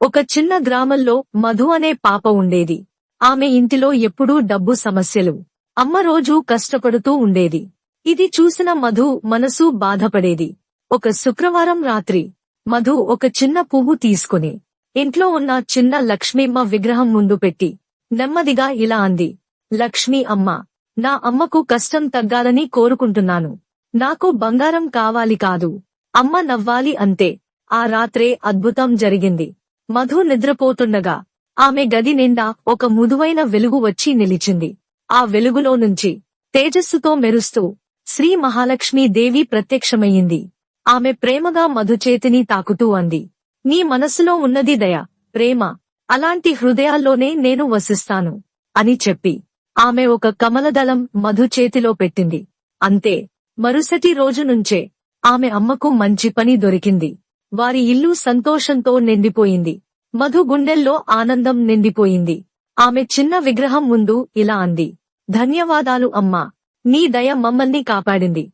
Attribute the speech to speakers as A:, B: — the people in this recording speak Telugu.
A: ఒక చిన్న గ్రామంలో మధు అనే పాప ఉండేది. ఆమె ఇంటిలో ఎప్పుడూ డబ్బు సమస్యలు. అమ్మ రోజూ కష్టపడుతూ ఉండేది. ఇది చూసిన మధు మనసు బాధపడేది. ఒక శుక్రవారం రాత్రి మధు ఒక చిన్న పువ్వు తీసుకుని ఇంట్లో ఉన్న చిన్న లక్ష్మీమ్మ విగ్రహం ముందు పెట్టి నెమ్మదిగా ఇలా అంది. లక్ష్మీ అమ్మ, నా అమ్మకు కష్టం తగ్గాలని కోరుకుంటున్నాను. నాకు బంగారం కావాలి కాదు, అమ్మ నవ్వాలి అంతే. ఆ రాత్రే అద్భుతం జరిగింది. మధు నిద్రపోతుండగా ఆమె గది నిండా ఒక మృదువైన వెలుగు వచ్చి నిలిచింది. ఆ వెలుగులో నుంచి తేజస్సుతో మెరుస్తూ శ్రీ మహాలక్ష్మీ దేవి ప్రత్యక్షమయ్యింది. ఆమె ప్రేమగా మధు చేతిని తాకుతూ అంది, నీ మనసులో ఉన్నది దయ, ప్రేమ, అలాంటి హృదయాల్లోనే నేను వసిస్తాను అని చెప్పి ఆమె ఒక కమలదళం మధు చేతిలో పెట్టింది. అంతే, మరుసటి రోజు నుంచే ఆమె అమ్మకు మంచి పని దొరికింది. వారి ఇల్లు సంతోషంతో నిండిపోయింది. మధు గుండెల్లో ఆనందం నిండిపోయింది. ఆమె చిన్న విగ్రహం ముందు ఇలా అంది, ధన్యవాదాలు అమ్మా, నీ దయ మమ్మల్ని కాపాడింది.